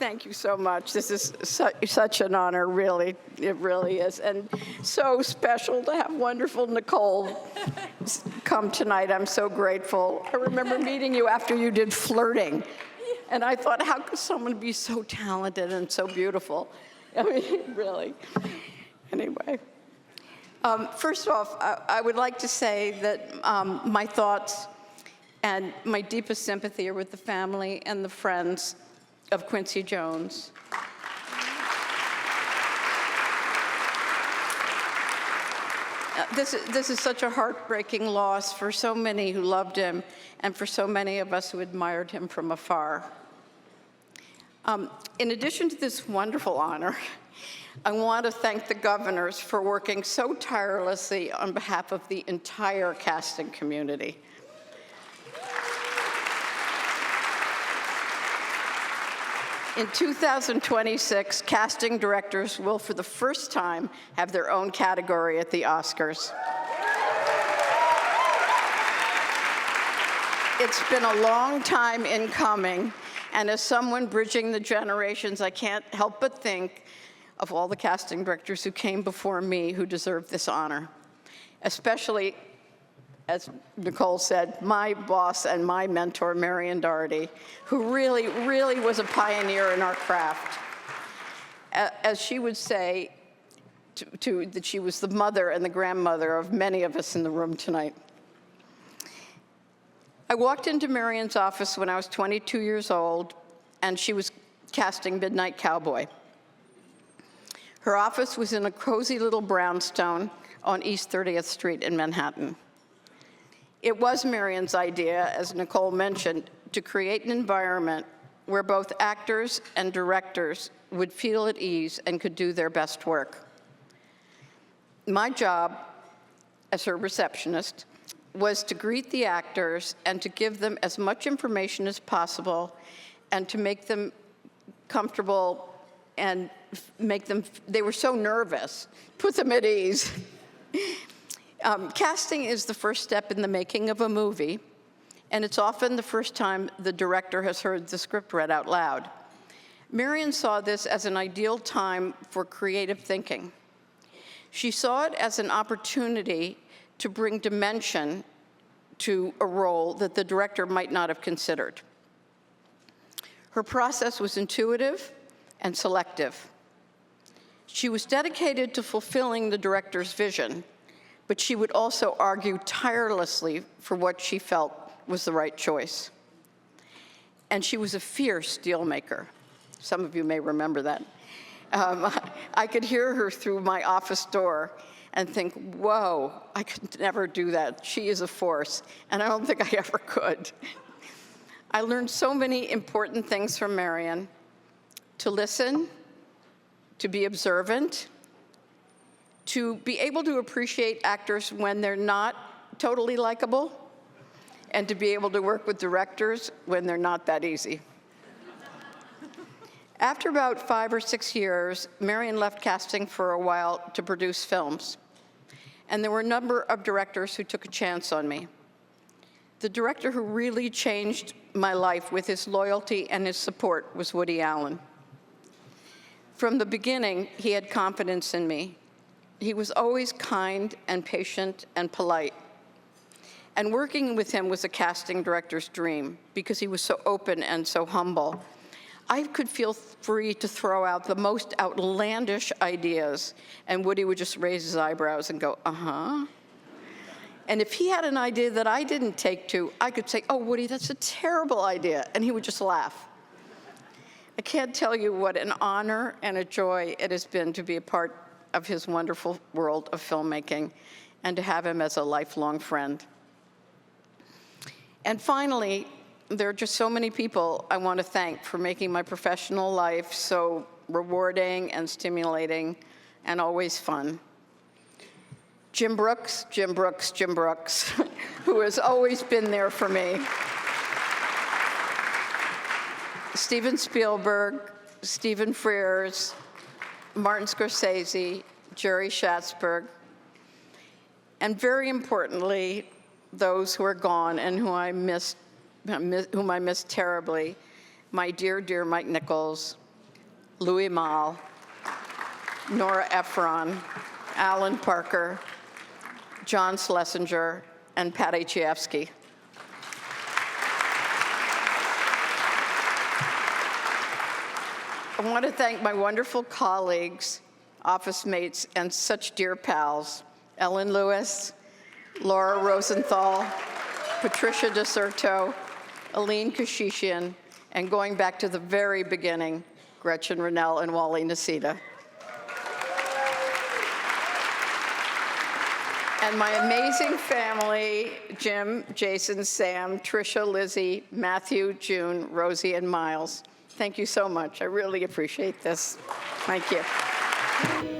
Thank you so much. This is such an honor, really. It really is. And so special to have wonderful Nicole come tonight. I'm so grateful. I remember meeting you after you did Flirting. And I thought, how could someone be so talented and so beautiful? I mean, really. Anyway. First off, I would like to say that my thoughts and my deepest sympathy are with the family and the friends of Quincy Jones. This is such a heartbreaking loss for so many who loved him and for so many of us who admired him from afar. In addition to this wonderful honor, I want to thank the governors for working so tirelessly on behalf of the entire casting community. In 2026, casting directors will, for the first time, have their own category at the Oscars. It's been a long time in coming, and as someone bridging the generations, I can't help but think of all the casting directors who came before me who deserve this honor, especially, as Nicole said, my boss and my mentor, Marion Doherty, who really, really was a pioneer in our craft. As she would say, that she was the mother and the grandmother of many of us in the room tonight. I walked into Marion's office when I was 22 years old, and she was casting Midnight Cowboy. Her office was in a cozy little brownstone on East 30th Street in Manhattan. It was Marion's idea, as Nicole mentioned, to create an environment where both actors and directors would feel at ease and could do their best work. My job as her receptionist was to greet the actors and to give them as much information as possible and to make them comfortable and make them, they were so nervous, put them at ease. Casting is the first step in the making of a movie, and it's often the first time the director has heard the script read out loud. Marion saw this as an ideal time for creative thinking. She saw it as an opportunity to bring dimension to a role that the director might not have considered. Her process was intuitive and selective. She was dedicated to fulfilling the director's vision, but she would also argue tirelessly for what she felt was the right choice. And she was a fierce deal maker. Some of you may remember that. I could hear her through my office door and think, whoa, I could never do that. She is a force, and I don't think I ever could. I learned so many important things from Marion: to listen, to be observant, to be able to appreciate actors when they're not totally likable, and to be able to work with directors when they're not that easy. After about 5 or 6 years, Marion left casting for a while to produce films, and there were a number of directors who took a chance on me. The director who really changed my life with his loyalty and his support was Woody Allen. From the beginning, he had confidence in me. He was always kind and patient and polite. And working with him was a casting director's dream because he was so open and so humble. I could feel free to throw out the most outlandish ideas, and Woody would just raise his eyebrows and go, uh-huh. And if he had an idea that I didn't take to, I could say, oh, Woody, that's a terrible idea, and he would just laugh. I can't tell you what an honor and a joy it has been to be a part of his wonderful world of filmmaking and to have him as a lifelong friend. And finally, there are just so many people I want to thank for making my professional life so rewarding and stimulating and always fun. Jim Brooks, who has always been there for me. Steven Spielberg, Stephen Frears, Martin Scorsese, Jerry Schatzberg, and very importantly, those who are gone and whom I miss terribly, my dear, dear Mike Nichols, Louis Malle, Nora Ephron, Alan Parker, John Schlesinger, and Patty Chayefsky. I want to thank my wonderful colleagues, office mates, and such dear pals, Ellen Lewis, Laura Rosenthal, Patricia DeSerto, Aline Kashishian, and going back to the very beginning, Gretchen Rennell and Wally Nocita. And my amazing family, Jim, Jason, Sam, Tricia, Lizzie, Matthew, June, Rosie, and Miles. Thank you so much. I really appreciate this. Thank you.